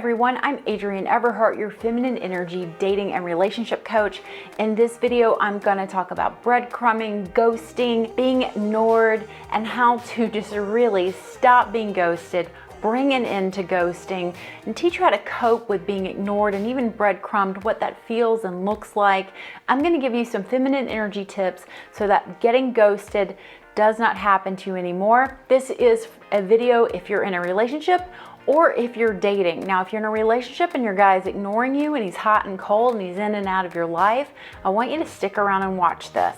everyone, I'm Adrienne Everheart, your feminine energy dating and relationship coach. In this video, I'm going to talk about breadcrumbing, ghosting, being ignored, and how to just really stop being ghosted, bring an end to ghosting, and teach you how to cope with being ignored and even breadcrumbed, what that feels and looks like. I'm going to give you some feminine energy tips so that getting ghosted does not happen to you anymore. This is a video if you're in a relationship or if you're dating. Now, if you're in a relationship and your guy's ignoring you and he's hot and cold and he's in and out of your life, I want you to stick around and watch this.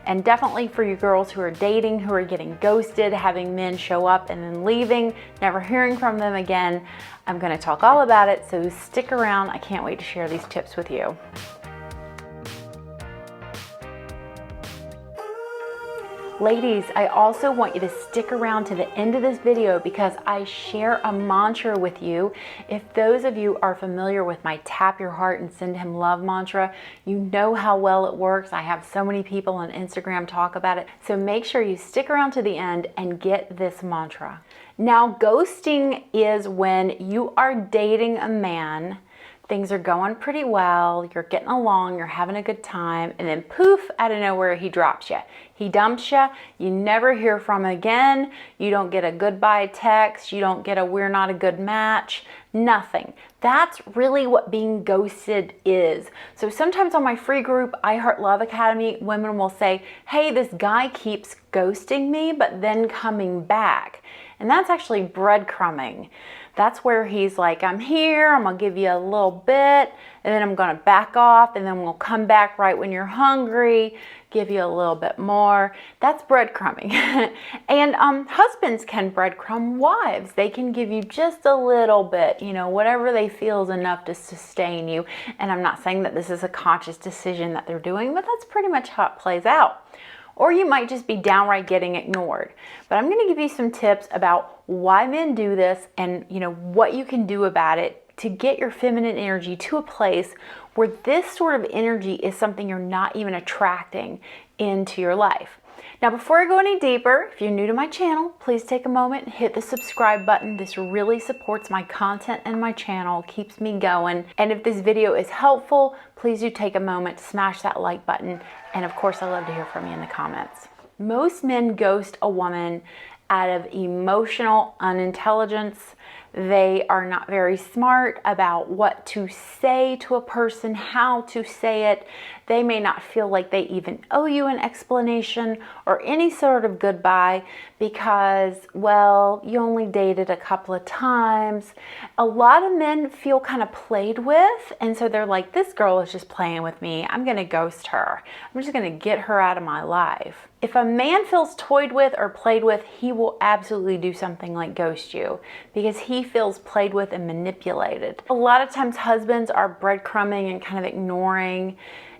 And definitely for you girls who are dating, who are getting ghosted, having men show up and then leaving, never hearing from them again, I'm gonna talk all about it, so stick around. I can't wait to share these tips with you. Ladies, I also want you to stick around to the end of this video because I share a mantra with you. If those of you are familiar with my Tap Your Heart and Send Him Love mantra, you know how well it works. I have so many people on Instagram talk about it. So make sure you stick around to the end and get this mantra. Now, ghosting is when you are dating a man, things are going pretty well, you're getting along, you're having a good time, and then poof, out of nowhere, he drops you. He dumps you, you never hear from him again, you don't get a goodbye text, you don't get a we're not a good match, nothing. That's really what being ghosted is. So sometimes on my free group, I Heart Love Academy, women will say, hey, this guy keeps ghosting me, but then coming back. And that's actually breadcrumbing. That's where he's like, I'm here, I'm gonna give you a little bit, and then I'm gonna back off, and then we'll come back right when you're hungry, give you a little bit more. That's breadcrumbing. And husbands can breadcrumb wives. They can give you just a little bit, you know, whatever they feel is enough to sustain you. And I'm not saying that this is a conscious decision that they're doing, but that's pretty much how it plays out. Or you might just be downright getting ignored. But I'm gonna give you some tips about why men do this and what you can do about it to get your feminine energy to a place where this sort of energy is something you're not even attracting into your life. Now, before I go any deeper, if you're new to my channel, please take a moment and hit the subscribe button. This really supports my content and my channel, keeps me going. And if this video is helpful, please do take a moment to smash that like button. And of course, I love to hear from you in the comments. Most men ghost a woman out of emotional unintelligence. They are not very smart about what to say to a person, how to say it. They may not feel like they even owe you an explanation or any sort of goodbye because, well, you only dated a couple of times. A lot of men feel kind of played with, and so they're like, this girl is just playing with me. I'm going to ghost her. I'm just going to get her out of my life. If a man feels toyed with or played with, he will absolutely do something like ghost you because he feels played with and manipulated. A lot of times husbands are breadcrumbing and kind of ignoring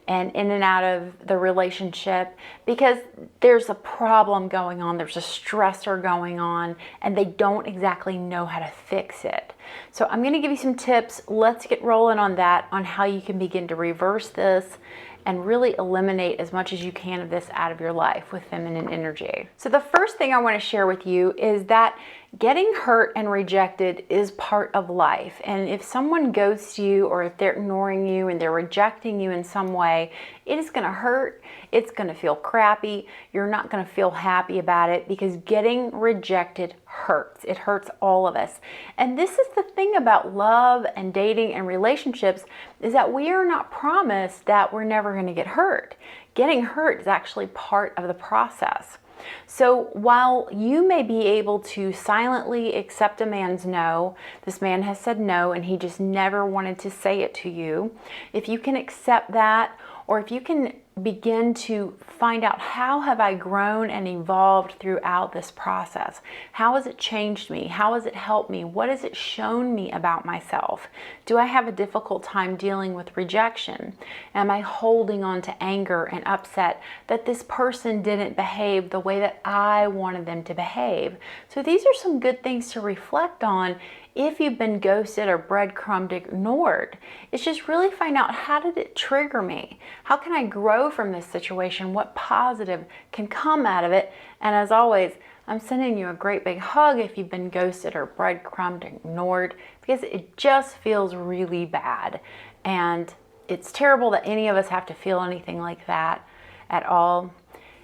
and in and out of the relationship because there's a problem going on, there's a stressor going on, and they don't exactly know how to fix it. So I'm gonna give you some tips. Let's get rolling on that, on how you can begin to reverse this and really eliminate as much as you can of this out of your life with feminine energy. So the first thing I want to share with you is that getting hurt and rejected is part of life. And if someone ghosts you or if they're ignoring you and they're rejecting you in some way, it is going to hurt. It's going to feel crappy. You're not going to feel happy about it because getting rejected hurts. It hurts all of us. And this is the thing about love and dating and relationships is that we are not promised that we're never going to get hurt. Getting hurt is actually part of the process. So while you may be able to silently accept a man's no, this man has said no and he just never wanted to say it to you, if you can accept that, or if you can begin to find out how have I grown and evolved throughout this process? How has it changed me? How has it helped me? What has it shown me about myself? Do I have a difficult time dealing with rejection? Am I holding on to anger and upset that this person didn't behave the way that I wanted them to behave? So these are some good things to reflect on if you've been ghosted or breadcrumbed, ignored. It's just really find out, how did it trigger me? How can I grow from this situation? What positive can come out of it? And as always, I'm sending you a great big hug if you've been ghosted or breadcrumbed, ignored. because it just feels really bad. And it's terrible that any of us have to feel anything like that at all.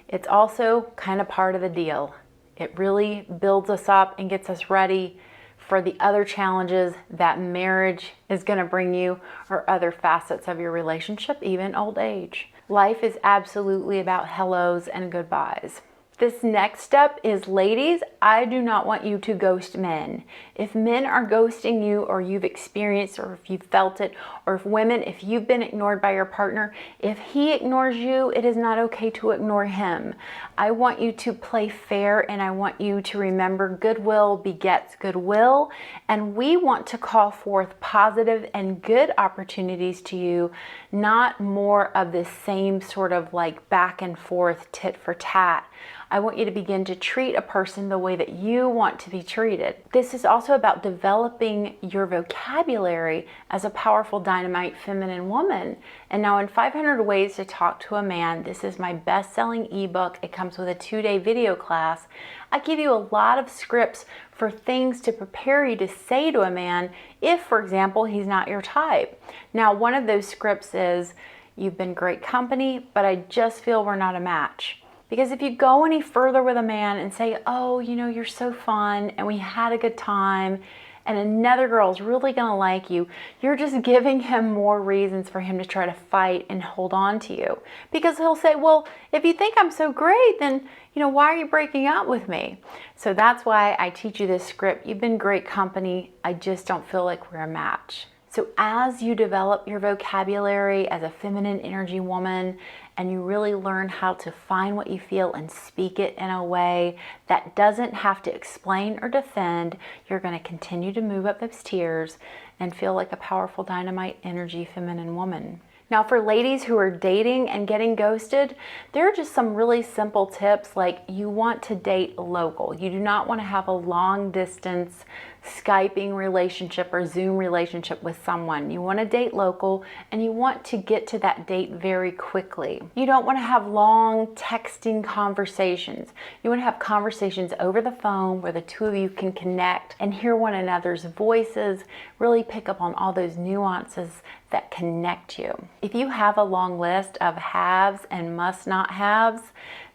It's also kind of part of the deal. It really builds us up and gets us ready for the other challenges that marriage is going to bring you, or other facets of your relationship, even old age. Life is absolutely about hellos and goodbyes. This next step is, ladies, I do not want you to ghost men. If men are ghosting you, or you've experienced, or if you've felt it, or if women, if you've been ignored by your partner, if he ignores you, it is not okay to ignore him. I want you to play fair, and I want you to remember goodwill begets goodwill, and we want to call forth positive and good opportunities to you, not more of this same sort of like back and forth tit for tat. I want you to begin to treat a person the way that you want to be treated. This is also about developing your vocabulary as a powerful, dynamite, feminine woman. And now in 500 Ways to Talk to a Man, this is my best-selling ebook. It comes with a 2-day video class. I give you a lot of scripts for things to prepare you to say to a man if, for example, he's not your type. Now, one of those scripts is, you've been great company, but I just feel we're not a match. Because if you go any further with a man and say, oh, you know, you're so fun and we had a good time and another girl's really gonna like you, you're just giving him more reasons for him to try to fight and hold on to you. Because he'll say, well, if you think I'm so great, then, you know, why are you breaking up with me? So that's why I teach you this script. You've been great company. I just don't feel like we're a match. So as you develop your vocabulary as a feminine energy woman, and you really learn how to find what you feel and speak it in a way that doesn't have to explain or defend, you're going to continue to move up those tiers and feel like a powerful, dynamite energy feminine woman. Now, for ladies who are dating and getting ghosted, there are just some really simple tips. Like, you want to date local. You do not want to have a long distance Skyping relationship or Zoom relationship with someone. You want to date local, and you want to get to that date very quickly. You don't want to have long texting conversations. You want to have conversations over the phone where the two of you can connect and hear one another's voices, really pick up on all those nuances that connect you. If you have a long list of haves and must not haves,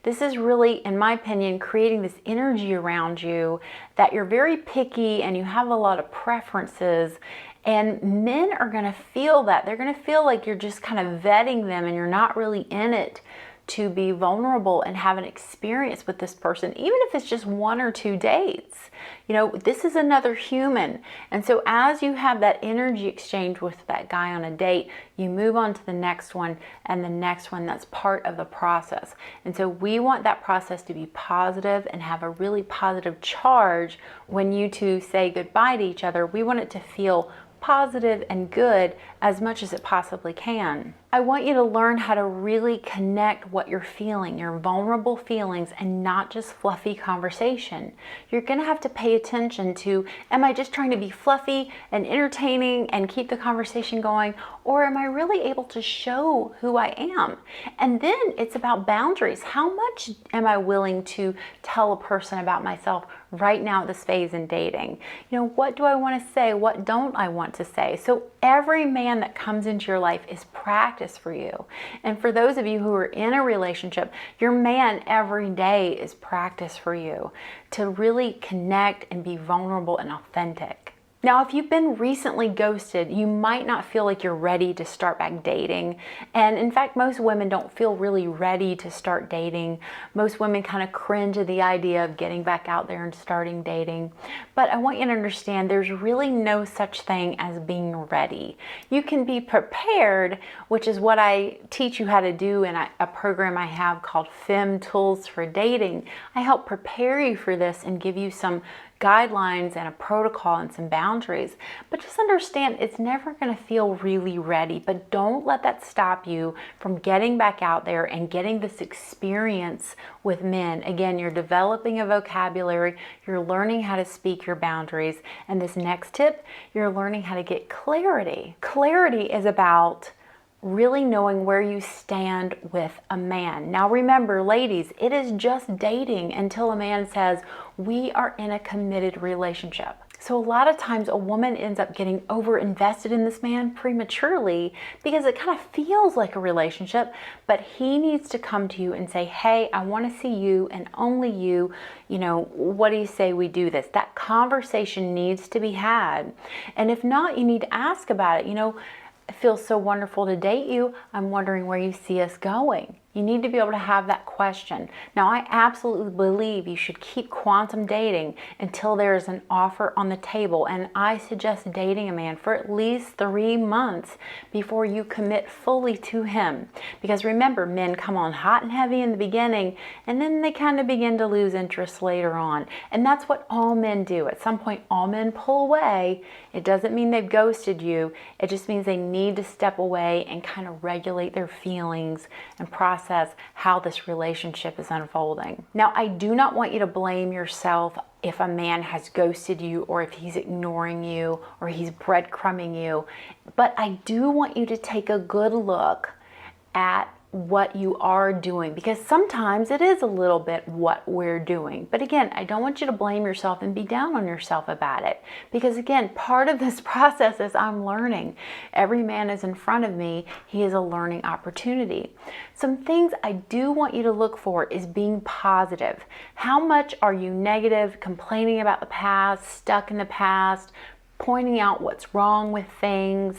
this is really, in my opinion, creating this energy around you that you're very picky and you have a lot of preferences, and men are going to feel that. They're going to feel like you're just kind of vetting them and you're not really in it to be vulnerable and have an experience with this person, even if it's just 1 or 2 dates. You know, this is another human. And so as you have that energy exchange with that guy on a date, you move on to the next one and the next one. That's part of the process. And so we want that process to be positive and have a really positive charge when you two say goodbye to each other. We want it to feel positive and good as much as it possibly can. I want you to learn how to really connect what you're feeling, your vulnerable feelings, and not just fluffy conversation. You're going to have to pay attention to, am I just trying to be fluffy and entertaining and keep the conversation going, or am I really able to show who I am? And then it's about boundaries. How much am I willing to tell a person about myself right now at this phase in dating? You know, what do I want to say? What don't I want to say? So every man that comes into your life is practice for you. And for those of you who are in a relationship, your man every day is practice for you to really connect and be vulnerable and authentic. Now, if you've been recently ghosted, you might not feel like you're ready to start back dating. And in fact, most women don't feel really ready to start dating. Most women kind of cringe at the idea of getting back out there and starting dating. But I want you to understand there's really no such thing as being ready. You can be prepared, which is what I teach you how to do in a program I have called Fem Tools for Dating. I help prepare you for this and give you some guidelines and a protocol and some boundaries. But just understand it's never going to feel really ready. But don't let that stop you from getting back out there and getting this experience with men. Again, you're developing a vocabulary, you're learning how to speak your boundaries, and this next tip, you're learning how to get clarity. Clarity is about really knowing where you stand with a man. Now remember, ladies, it is just dating until a man says, we are in a committed relationship. So a lot of times a woman ends up getting over invested in this man prematurely because it kind of feels like a relationship, but he needs to come to you and say, hey, I want to see you and only you. You know, what do you say we do this? That conversation needs to be had. And if not, you need to ask about it. You know, it feels so wonderful to date you. I'm wondering where you see us going. You need to be able to have that question. Now, I absolutely believe you should keep quantum dating until there is an offer on the table. And I suggest dating a man for at least 3 months before you commit fully to him. Because remember, men come on hot and heavy in the beginning, and then they kind of begin to lose interest later on. And that's what all men do. At some point, all men pull away. It doesn't mean they've ghosted you. It just means they need to step away and kind of regulate their feelings and process how this relationship is unfolding. Now, I do not want you to blame yourself if a man has ghosted you or if he's ignoring you or he's breadcrumbing you, but I do want you to take a good look at what you are doing, because sometimes it is a little bit what we're doing. But again, I don't want you to blame yourself and be down on yourself about it, because again, part of this process is I'm learning. Every man is in front of me. He is a learning opportunity. Some things I do want you to look for is being positive. How much are you negative, complaining about the past, stuck in the past, pointing out what's wrong with things,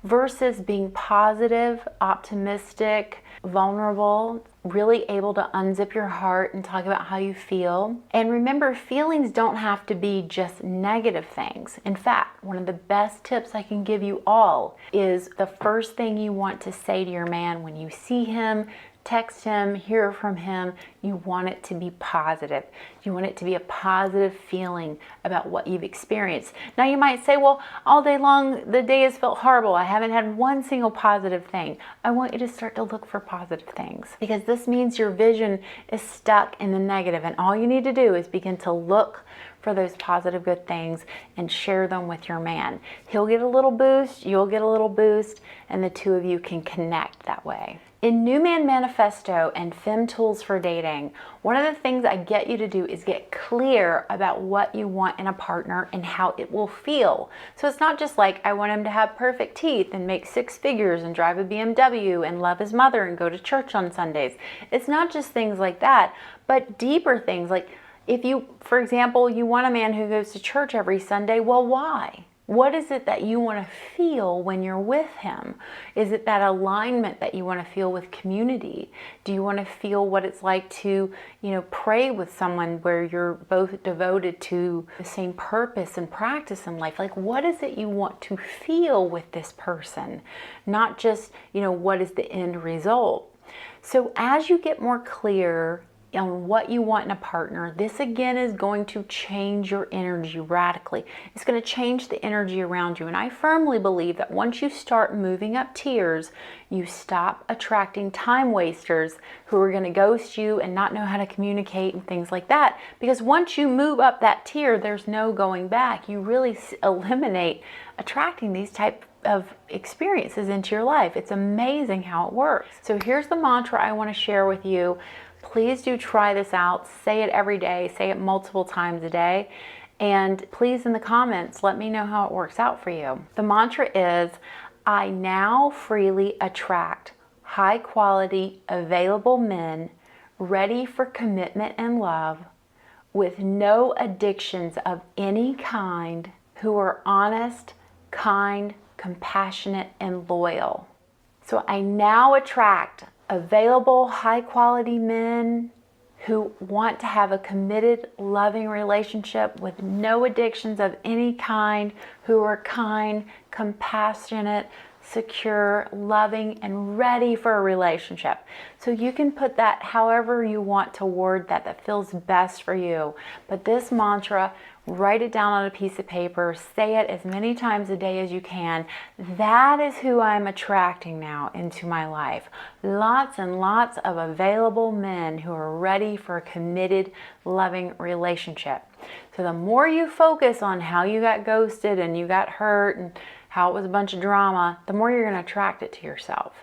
versus being positive, optimistic, vulnerable, really able to unzip your heart and talk about how you feel. And remember, feelings don't have to be just negative things. In fact, one of the best tips I can give you all is the first thing you want to say to your man when you see him, text him, hear from him, you want it to be positive. You want it to be a positive feeling about what you've experienced. Now you might say, well, all day long the day has felt horrible. I haven't had one single positive thing. I want you to start to look for positive things, because this means your vision is stuck in the negative, and all you need to do is begin to look for those positive good things and share them with your man. He'll get a little boost, you'll get a little boost, and the two of you can connect that way. In New Man Manifesto and Femme Tools for Dating, one of the things I get you to do is get clear about what you want in a partner and how it will feel. So it's not just like, I want him to have perfect teeth and make 6 figures and drive a BMW and love his mother and go to church on Sundays. It's not just things like that, but deeper things. Like if you, for example, you want a man who goes to church every Sunday, well, why? What is it that you want to feel when you're with him? Is it that alignment that you want to feel with community? Do you want to feel what it's like to, pray with someone where you're both devoted to the same purpose and practice in life? Like, what is it you want to feel with this person? Not just, what is the end result? So as you get more clear on what you want in a partner, this again is going to change your energy radically. It's going to change the energy around you. And I firmly believe that once you start moving up tiers, you stop attracting time wasters who are going to ghost you and not know how to communicate and things like that. Because once you move up that tier, there's no going back. You really eliminate attracting these type of experiences into your life. It's amazing how it works. So here's the mantra I want to share with you. Please do try this out. Say it every day. Say it multiple times a day. And please, in the comments, let me know how it works out for you. The mantra is, I now freely attract high quality, available men ready for commitment and love, with no addictions of any kind, who are honest, kind, compassionate, and loyal. So I now attract available, high-quality men who want to have a committed, loving relationship with no addictions of any kind, who are kind, compassionate, secure, loving, and ready for a relationship. So you can put that however you want to word that feels best for you. But this mantra, write it down on a piece of paper, say it as many times a day as you can. That is who I'm attracting now into my life. Lots and lots of available men who are ready for a committed, loving relationship. So the more you focus on how you got ghosted and you got hurt and how it was a bunch of drama, the more you're going to attract it to yourself.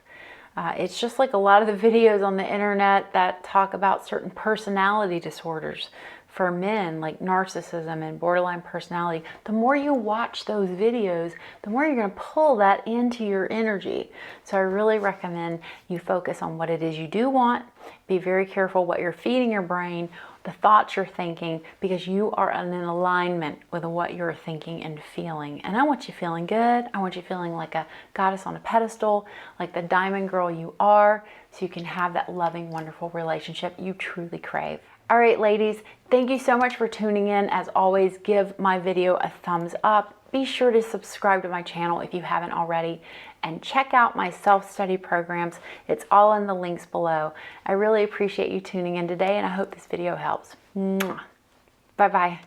It's just like a lot of the videos on the internet that talk about certain personality disorders. for men, like narcissism and borderline personality, the more you watch those videos, the more you're going to pull that into your energy. So I really recommend you focus on what it is you do want. Be very careful what you're feeding your brain, the thoughts you're thinking, because you are in alignment with what you're thinking and feeling. And I want you feeling good. I want you feeling like a goddess on a pedestal, like the diamond girl you are, so you can have that loving, wonderful relationship you truly crave. All right, ladies, thank you so much for tuning in. As always, give my video a thumbs up. Be sure to subscribe to my channel if you haven't already, and check out my self-study programs. It's all in the links below. I really appreciate you tuning in today, and I hope this video helps. Bye-bye.